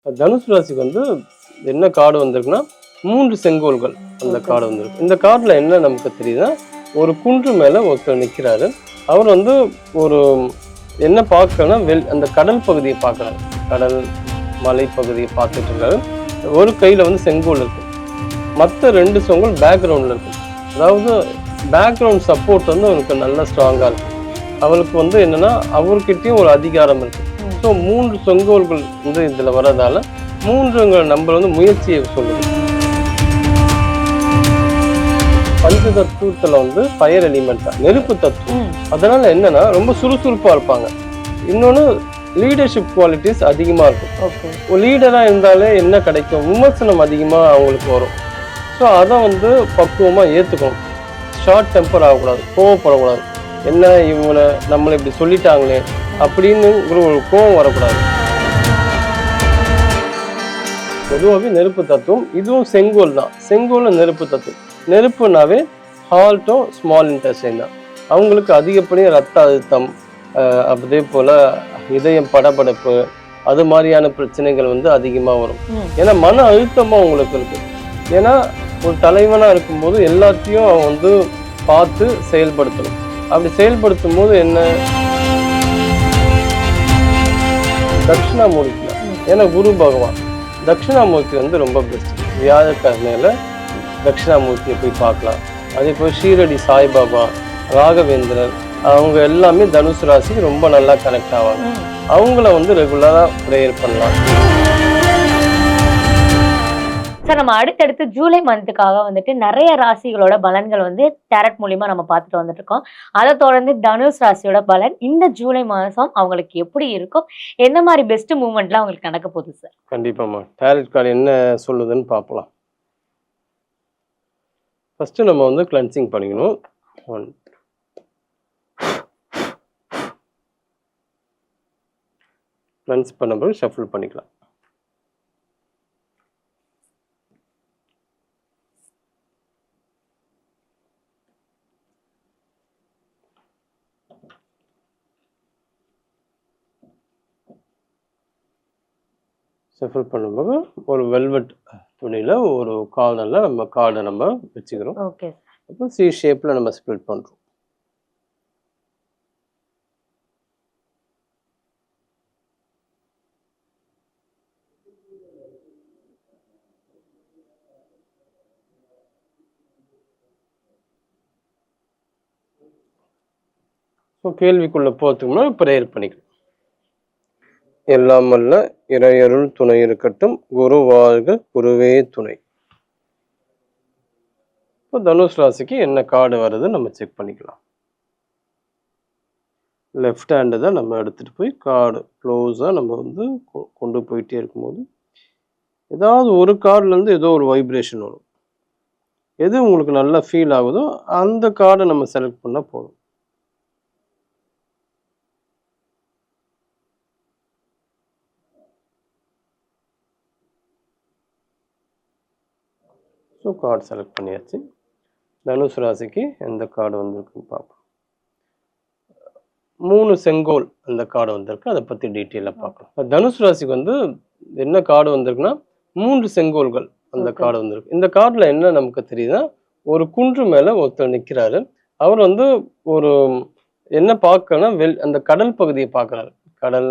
தனுசு ராசிக்கு வந்து என்ன கார்டு வந்திருக்குன்னா 3 செங்கோல்கள் அந்த கார்டு வந்திருக்கு. இந்த கார்டுல என்ன நமக்கு தெரியுதுன்னா, ஒரு குன்று மேல ஒருத்தர் நிற்கிறாரு. அவர் வந்து ஒரு என்ன பார்க்கறன்னா அந்த கடல் பகுதியை பார்க்குறாரு. கடல் மலை பகுதியை பார்த்துட்டு இருக்காரு. ஒரு கையில வந்து செங்கோல் இருக்கு, மற்ற 2 செங்கோல் பேக்ரவுண்ட்ல இருக்கு. அதாவது பேக்ரவுண்ட் சப்போர்ட் வந்து அவருக்கு நல்லா ஸ்ட்ராங்கா இருக்கு. அவருக்கு வந்து என்னன்னா அவர்கிட்டயும் ஒரு அதிகாரம் இருக்கு. ஸோ 3 செங்கோல்கள் வந்து இதுல வர்றதால 3 நம்பர் வந்து முயற்சியை சொல்லுது. பஞ்ச தத்துவத்துல வந்து ஃபயர் எலிமெண்ட் தான், நெருப்பு தத்துவம். அதனால என்னன்னா ரொம்ப சுறுசுறுப்பா இருப்பாங்க. இன்னொன்னு லீடர்ஷிப் குவாலிட்டிஸ் அதிகமா இருக்கும். ஒரு லீடரா இருந்தாலே என்ன கிடைக்கும், விமர்சனம் அதிகமா அவங்களுக்கு வரும். ஸோ அதை வந்து பக்குவமா ஏத்துக்கணும். ஷார்ட் டெம்பர் ஆகக்கூடாது, கோவப்படக்கூடாது. என்ன இவங்களை நம்மளை இப்படி சொல்லிட்டாங்களே அப்படின்னு ஒரு கோவம் வரக்கூடாது. பொதுவாகவே நெருப்பு தத்துவம், இதுவும் செங்கோல் தான். செங்கோல் நெருப்பு தத்துவம். நெருப்புனாவே ஹார்ட்டும் ஸ்மால் இன்டெஸ்டைன் தான். அவங்களுக்கு அதிகப்படியாக ரத்த அழுத்தம், அதே போல இதயம் படபடப்பு, அது மாதிரியான பிரச்சனைகள் வந்து அதிகமாக வரும். ஏன்னா மன அழுத்தமா அவங்களுக்கு இருக்கு. ஏன்னா ஒரு தலைவனா இருக்கும்போது எல்லாத்தையும் அவன் வந்து பார்த்து செயல்படுத்தணும். அப்படி செயல்படுத்தும் போது என்ன, தட்சிணாமூர்த்தி தான். ஏன்னா குரு பகவான் தட்சிணாமூர்த்தி வந்து ரொம்ப பெஸ்ட். வியாழக்கிழமையில தட்சிணாமூர்த்தியை போய் பார்க்கலாம். அதே போல் ஷீரடி சாய்பாபா, ராகவேந்திரர், அவங்க எல்லாமே தனுசு ராசிக்கு ரொம்ப நல்லா கனெக்ட் ஆவாங்க. அவங்கள வந்து ரெகுலரா ப்ரேயர் பண்ணலாம். சார், நம்ம அடுத்தடுத்து ஜூலை மந்த்துக்காக வந்துட்டு நிறைய ராசிகளோட பலன்கள் வந்து டேரட் மூலியமா நம்ம பார்த்துட்டு வந்துட்டு இருக்கோம். அதை தொடர்ந்து தனுஷ் ராசியோட பலன் இந்த ஜூலை மாதம் அவங்களுக்கு எப்படி இருக்கும், எந்த மாதிரி பெஸ்ட் மூவ்மெண்ட்லாம் அவங்களுக்கு நடக்க போகுது சார்? கண்டிப்பாம்மா, டேரட் கார்டு என்ன சொல்லுதுன்னு பார்க்கலாம். ஃபர்ஸ்ட் நம்ம வந்து கிளென்சிங் பண்ணிக்கணும். கிளென்ஸ் பண்ண பிறகு ஷஃபிள் பண்ணிக்கலாம். ஷஃபிள் பண்ணும்போது ஒரு வெல்வெட் துணியில் ஒரு கார்னரில் நம்ம கார்டை நம்ம வச்சுக்கிறோம். ஓகே. அப்புறம் சி ஷேப்பில் நம்ம ஸ்ப்ளிட் பண்ணுறோம். ஸோ கேள்விக்குள்ளே போகிறதுக்குன்னா ப்ரேயர் பண்ணிக்கலாம். எல்லாம் வல்ல இறையருள் துணை இருக்கட்டும், குரு வாழ்க குருவே துணை. இப்போ தனுஷ் ராசிக்கு என்ன கார்டு வருது நம்ம செக் பண்ணிக்கலாம். லெஃப்ட் ஹேண்டு தான் நம்ம எடுத்துகிட்டு போய் கார்டு க்ளோஸாக நம்ம வந்து கொண்டு போயிட்டே இருக்கும்போது ஏதாவது ஒரு கார்டுலேருந்து ஏதோ ஒரு வைப்ரேஷன் வரும். எது உங்களுக்கு நல்லா ஃபீல் ஆகுதோ அந்த கார்டை நம்ம செலக்ட் பண்ணால் போதும். ஸோ கார்டு செலக்ட் பண்ணியாச்சு. தனுஷ் ராசிக்கு எந்த கார்டு வந்திருக்குன்னு பார்ப்போம். 3 செங்கோல் அந்த கார்டு வந்திருக்கு, அதை பற்றி டீட்டெயிலாக பார்க்கலாம். தனுஷ் ராசிக்கு வந்து என்ன கார்டு வந்திருக்குன்னா 3 செங்கோல்கள் அந்த கார்டு வந்திருக்கு. இந்த கார்டில் என்ன நமக்கு தெரியுதுன்னா, ஒரு குன்று மேலே ஒருத்தர் நிற்கிறாரு. அவர் வந்து ஒரு என்ன பார்க்கறன்னா அந்த கடல் பகுதியை பார்க்குறாரு. கடல்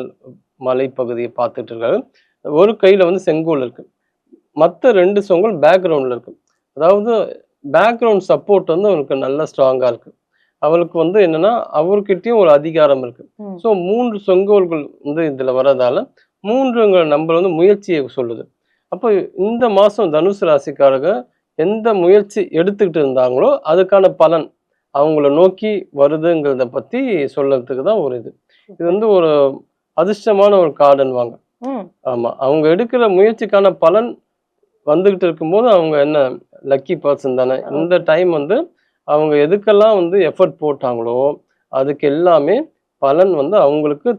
மலை பகுதியை பார்த்துட்டு இருக்காரு. ஒரு கையில் வந்து செங்கோல் இருக்கு, மற்ற 2 செங்கோல் பேக்ரவுண்டில் இருக்கு. அதாவது பேக்ரவுண்ட் சப்போர்ட் வந்து அவருக்கு நல்லா ஸ்ட்ராங்கா இருக்கு. அவருக்கு வந்து என்னன்னா அவர்கிட்டயும் ஒரு அதிகாரம் இருக்கு. ஸோ 3 செங்கோல்கள் வந்து இதுல வர்றதால 3 நம்பர் வந்து முயற்சியை சொல்லுது. அப்போ இந்த மாசம் தனுசு ராசிக்காரங்க எந்த முயற்சி எடுத்துக்கிட்டு இருந்தாங்களோ அதுக்கான பலன் அவங்கள நோக்கி வருதுங்கிறத பத்தி சொல்றதுக்கு தான் ஒரு இது. இது வந்து ஒரு அதிர்ஷ்டமான ஒரு கார்டுன்னு வாங்க. ஆமா, அவங்க எடுக்கிற முயற்சிக்கான பலன் வந்துகிட்டு இருக்கும்போது அவங்க என்ன லக்கி பர்சன் தானே. இந்த டைம் வந்து அவங்க எதுக்கெல்லாம் வந்து எஃபர்ட் போட்டாங்களோ அதுக்கு எல்லாமே பலன் வந்து அவங்களுக்கு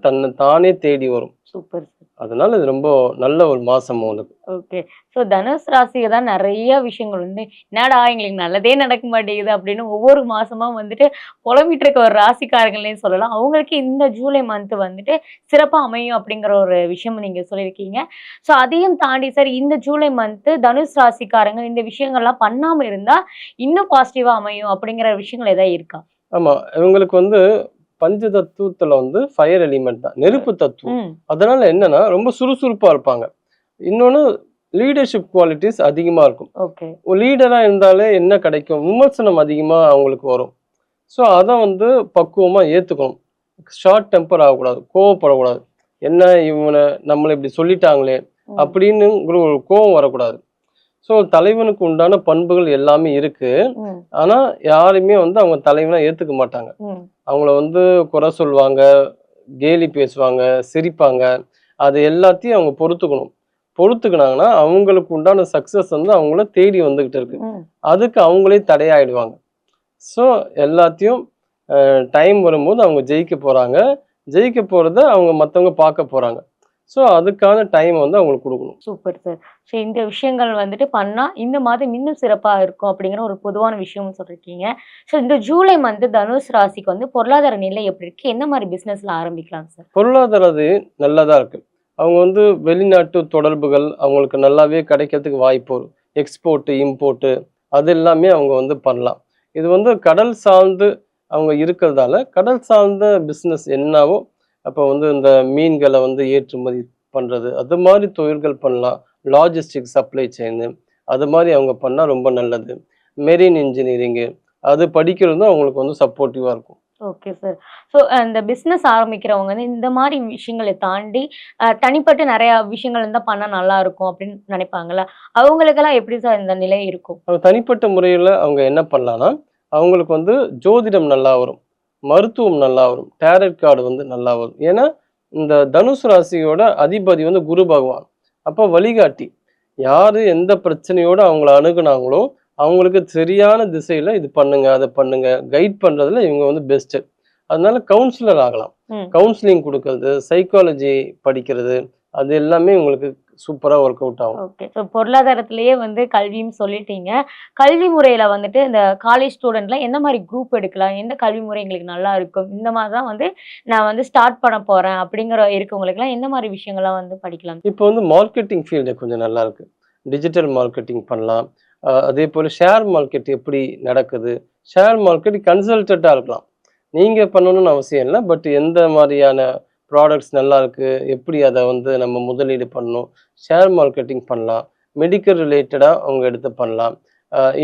தானே தேடி வரும். சூப்பர். அதனால இது ரொம்ப நல்ல ஒரு மாசம் உங்களுக்கு. ஓகே. ஸோ தனுஷ் ராசிக்கு தான் நெறைய விஷயங்கள் வந்து, "என்னடா எங்களுக்கு நல்லதே நடக்க மாட்டேங்குது" அப்படின்னு ஒவ்வொரு மாசமா வந்துட்டு புலம்பிட்டு இருக்க ஒரு ராசிக்காரங்கன்னே சொல்லலாம். அவங்களுக்கு இந்த ஜூலை மந்த் வந்துட்டு சிறப்பா அமையும் அப்படிங்கிற ஒரு விஷயம் நீங்க சொல்லியிருக்கீங்க. ஸோ அதையும் தாண்டி சார் இந்த ஜூலை மந்த் தனுஷ் ராசிக்காரங்க இந்த விஷயங்கள்லாம் பண்ணாம இருந்தா, இன்னும் பாசிட்டிவா அமையும் அப்படிங்கிற விஷயங்கள் ஏதாவது இருக்கா? ஆமா. இவங்களுக்கு வந்து பஞ்ச தத்துவத்துல வந்து ஃபயர் எலிமெண்ட் தான். நெருப்பு தத்துவம். ம். அதனால என்னன்னா, ரொம்ப சுறுசுறுப்பா இருப்பாங்க. இன்னொன்னு லீடர்ஷிப் குவாலிட்டிஸ் அதிகமா இருக்கும். ஓகே. ஒரு லீடரா இருந்தாலே என்ன கிடைக்கும்? விமர்சனம் அதிகமா அவங்களுக்கு வரும். ஸோ அத வந்து பக்குவமா ஏத்துக்கணும். ஷார்ட் டெம்பர் ஆகக்கூடாது. கோவப்படக்கூடாது. என்ன இவன நம்மள இப்படி சொல்லிட்டாங்களே! ம். அப்படின்னுங்கிற ஒரு கோவம் வரக்கூடாது. ஸோ தலைவனுக்கு உண்டான பண்புகள் எல்லாமே இருக்கு. ம். ஆனா யாரையுமே வந்து அவங்க தலைவனா ஏத்துக்க மாட்டாங்க. ம். அவங்கள வந்து குறை சொல்லுவாங்க, கேலி பேசுவாங்க, சிரிப்பாங்க. அது எல்லாத்தையும் அவங்க பொறுத்துக்கணும். பொறுத்துக்கினாங்கன்னா, அவங்களுக்கு உண்டான சக்சஸ் வந்து அவங்கள தேடி வந்துகிட்டு இருக்கு. ம். அதுக்கு அவங்களே தடையாயிடுவாங்க. ஸோ எல்லாத்தையும் டைம் வரும்போது அவங்க ஜெயிக்க போறாங்க. ஜெயிக்க போறத அவங்க மத்தவங்க பார்க்க போறாங்க. ஸோ அதுக்கான டைம் வந்து அவங்களுக்கு குடுக்கணும். Super sir. ஸோ இந்த விஷயங்கள் வந்துட்டு பண்ணா, இந்த மாதம் இன்னும் சிறப்பா இருக்கும் அப்படிங்கிற ஒரு பொதுவான விஷயமும் சொல்லியிருக்கீங்க. ஸோ இந்த ஜூலை மந்த் தனுஷ் ராசிக்கு வந்து பொருளாதார நிலை எப்படி இருக்கு? என்ன மாரி பிசினஸ்ல ஆரம்பிக்கலாம் சார்? பொருளாதார அது நல்லதா இருக்கு. அவங்க வந்து வெளிநாட்டு தொடர்புகள் அவங்களுக்கு நல்லாவே கிடைக்கிறதுக்கு வாய்ப்பு வரும். எக்ஸ்போர்ட், இம்போர்ட் அது எல்லாமே அவங்க வந்து பண்ணலாம். இது வந்து கடல் சார்ந்து அவங்க இருக்கிறதால, கடல் சார்ந்த பிசினஸ் என்னவோ, அப்போ வந்து இந்த மீன்கள வந்து ஏற்றுமதி பண்றது, அது மாரி தொழில்கள் பண்ணலாம். லாஜிஸ்டிக் சப்ளை செயின் அது மாரி அவங்க பண்ணா ரொம்ப நல்லது. மெரின் இன்ஜினியரிங் அது படிக்கிறதும் அவங்களுக்கு வந்து சப்போர்ட்டிவா இருக்கும். Okay sir. ஸோ இந்த பிசினஸ் ஆரம்பிக்கிறவங்க வந்து இந்த மாரி விஷயங்கள தாண்டி, தனிப்பட்ட நெறைய விஷயங்கள் இருந்தா பண்ணா நல்லாருக்கும் அப்படின்னு நினைப்பாங்கல்ல. அவங்களுக்கெல்லாம் எப்படி சார் இந்த நிலை இருக்கும்? தனிப்பட்ட முறையில அவங்க என்ன பண்ணலாம்னா, அவங்களுக்கு வந்து ஜோதிடம் நல்லா வரும். மருத்துவம் நல்லா வரும். டாரட் கார்டு வந்து நல்லா வரும். ஏன்னா, இந்த தனுசு ராசியோட அதிபதி வந்து குரு பகவான். அப்போ வழிகாட்டி. யாரு எந்த பிரச்சனையோட அவங்கள அணுகுனாங்களோ, அவங்களுக்கு சரியான திசையில இது பண்ணுங்க, அத பண்ணுங்க. கைட் பண்றதுல இவங்க வந்து பெஸ்ட்டு. அதனால கவுன்சிலர் ஆகலாம். ம். கவுன்சிலிங் குடுக்கறது, சைக்காலஜி படிக்கிறது, அது எல்லாமே உங்களுக்கு சூப்பரா ஒர்க் அவுட் ஆகும். ஓகே. ஸோ பொருளாதாரத்திலேயே வந்து கல்வின்னு சொல்லிட்டீங்க. கல்வி முறையில வந்துட்டு இந்த காலேஜ் ஸ்டூடெண்ட்லாம் எந்த மாரி குரூப் எடுக்கலாம்? எந்த கல்வி முறை எங்களுக்கு நல்லா இருக்கும்? இந்த மாரி தான் வந்து நான் வந்து ஸ்டார்ட் பண்ண போறேன் அப்படிங்கிற இருக்கவங்களுக்கெல்லாம் எந்த மாரி விஷயங்கள்லாம் வந்து படிக்கலாம்? இப்போ வந்து மார்க்கெட்டிங் ஃபீல்டு கொஞ்சம் நல்லா இருக்கு. டிஜிட்டல் மார்க்கெட்டிங் பண்ணலாம். அதே போல ஷேர் மார்க்கெட் எப்படி நடக்குது? ஷேர் மார்க்கெட் கன்சல்டன்ட்டா இருக்கலாம். நீங்க பண்ணணும்னு அவசியம் இல்ல. பட் எந்த மாரியான ப்ராடக்ட்ஸ் நல்லா இருக்கு? எப்படி அத வந்து நம்ம முதலீடு பண்ணணும்? ஷேர் மார்க்கெட்டிங் பண்ணலாம். மெடிக்கல் ரிலேட்டடா அவங்க எடுத்து பண்ணலாம்.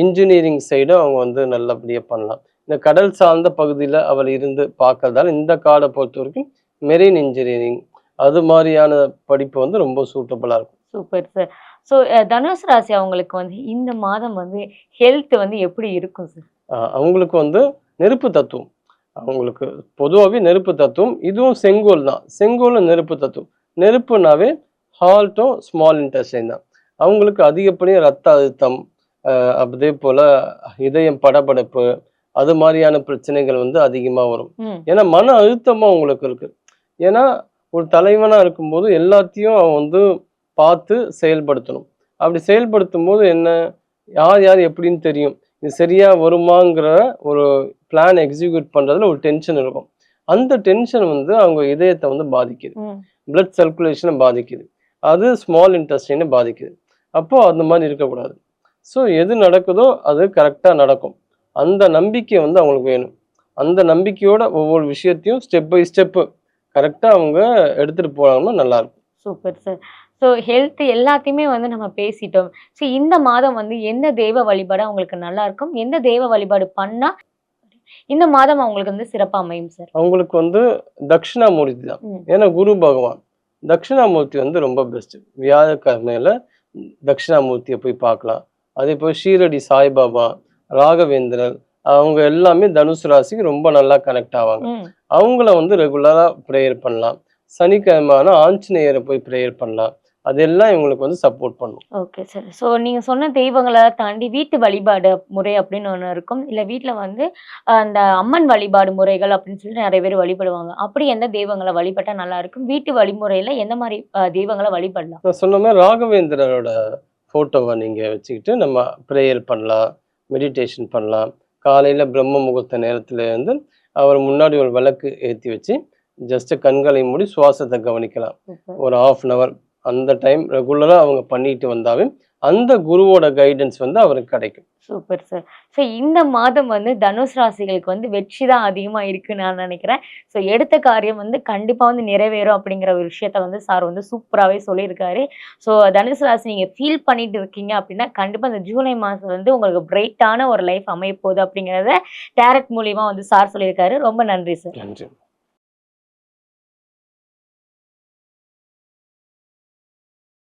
இன்ஜினியரிங் சைடும் அவங்க வந்து நல்லபடியா பண்ணலாம். இந்த கடல் சார்ந்த பகுதியில அவர் இருந்து பார்க்கறதால இந்த கார்ட பொறுத்தவரைக்கும் மெரின் இன்ஜினியரிங் அது மாரியான படிப்பு வந்து ரொம்ப சூட்டபிளா இருக்கும். Super sir. ஸோ தனுஷ் ராசி அவங்களுக்கு வந்து இந்த மாதம் வந்து ஹெல்த் வந்து எப்படி இருக்கும் சார்? அவங்களுக்கு வந்து நெருப்பு தத்துவம். அவங்களுக்கு பொதுவாவே நெருப்பு தத்துவம். இதுவும் செங்கோல் தான். செங்கோலும் நெருப்பு தத்துவம். நெருப்புனாவே ஹார்ட்டும் ஸ்மால் இன்டெஸ்டைன் தான். அவங்களுக்கு அதிகப்படியா ரத்த அழுத்தம், அதே போல இதயம் படபடப்பு, அது மாரியான பிரச்சனைகள் வந்து அதிகமா வரும். ம். ஏன்னா மன அழுத்தமும் அவங்களுக்கு இருக்கு. ஏன்னா ஒரு தலைவனா இருக்கும்போது எல்லாத்தையும் அவன் வந்து பார்த்து செயல்படுத்தணும். அப்படி செயல்படுத்தும்போது என்ன, யார் யார் எப்படின்னு தெரியும். இது சரியா வருமாங்கிற ஒரு பிளான் எக்ஸிக்யூட் பண்றதுல ஒரு டென்ஷன் இருக்கும். அந்த டென்ஷன் வந்து அவங்க இதயத்தை வந்து பாதிக்குது. ம். பிளட் சர்க்குலேஷனை பாதிக்குது. அது ஸ்மால் இன்டெஸ்டைனை பாதிக்குது. அப்போ அந்த மாதிரி இருக்கக்கூடாது. ஸோ எது நடக்குதோ அது கரெக்டா நடக்கும். அந்த நம்பிக்கை வந்து அவங்களுக்கு வேணும். அந்த நம்பிக்கையோட ஒவ்வொரு விஷயத்தையும் ஸ்டெப் பை ஸ்டெப் கரெக்டா அவங்க எடுத்துட்டு போனாங்கன்னா நல்லா இருக்கும். Super sir. ஸோ ஹெல்த் எல்லாத்தையுமே வந்து நம்ம பேசிட்டோம். ஸோ இந்த மாதம் வந்து எந்த தெய்வ வழிபாடு அவங்களுக்கு நல்லாருக்கும்? எந்த தெய்வ வழிபாடு பண்ணா இந்த மாதம் அவங்களுக்கு வந்து சிறப்பா அமையும் சார்? அவங்களுக்கு வந்து தட்சிணாமூர்த்தி தான். ம். ஏன்னா குரு பகவான். தட்சிணாமூர்த்தி வந்து ரொம்ப பெஸ்ட். வியாழக்கிழமையில தட்சிணாமூர்த்திய போய் பார்க்கலாம். அதே போல ஷீரடி சாய்பாபா, ராகவேந்திரர் அவங்க எல்லாமே தனுசு ராசிக்கு ரொம்ப நல்லா கனெக்ட் ஆவாங்க. ம். அவங்கள வந்து ரெகுலரா பிரேயர் பண்ணலாம். சனிக்கிழமை ஆனா ஆஞ்சநேயரை போய் பிரேயர் பண்ணலாம். அதெல்லாம் இவங்களுக்கு வந்து சப்போர்ட் பண்ணும். Okay sir. ஸோ நீங்க சொன்ன தெய்வங்கள தாண்டி வீட்டு வழிபாடு முறை அப்படின்னு ஒண்ணு இருக்கும். இல்ல வீட்ல வந்து அந்த அம்மன் வழிபாடு முறைகள் அப்படின்னு சொல்லிட்டு நெறைய பேர் வழிபடுவாங்க. அப்படி எந்த தெய்வங்கள வழிபட்டா நல்லா இருக்கும்? வீட்டு வழிமுறையில எந்த மாரி தெய்வங்கள வழிபடலாம்? நான் சொன்ன மாதிரி ராகவேந்திரரோட ஃபோட்டோவை நீங்க வச்சுக்கிட்டு நம்ம ப்ரேயர் பண்ணலாம், மெடிடேஷன் பண்ணலாம். காலையில பிரம்ம முகூர்த்த நேரத்துல வந்து அவர் முன்னாடி ஒரு விளக்கு ஏத்தி வச்சு, ஜஸ்ட் கண்களை மூடி சுவாசத்தை கவனிக்கலாம். சூப்பர். ஒரு 1/2 அன் ஹவர் அந்த டைம் ரெகுலரா அவங்க பண்ணிட்டு வந்தாவே, அந்த குருவோட கைடன்ஸ் வந்து அவருக்கு கிடைக்கும். Super sir. ஸோ இந்த மாதம் வந்து தனுஷ் ராசிகளுக்கு வந்து வெற்றி தான் அதிகமா இருக்குன்னு நான் நினைக்கிறேன். ஸோ எடுத்த காரியம் வந்து கண்டிப்பா வந்து நிறைவேறும் அப்படிங்கிற ஒரு விஷயத்த வந்து சார் வந்து சூப்பராவே சொல்லியிருக்காரு. ஸோ தனுஷ் ராசி நீங்க ஃபீல் பண்ணிட்டு இருக்கீங்க அப்படின்னா, கண்டிப்பா இந்த ஜூலை மாசம் வந்து உங்களுக்கு பிரைட்டான ஒரு லைஃப் அமையப்போகுது அப்படிங்கிறத டாரட் மூலியமா வந்து சார் சொல்லியிருக்காரு. ரொம்ப நன்றி சார். நன்றி.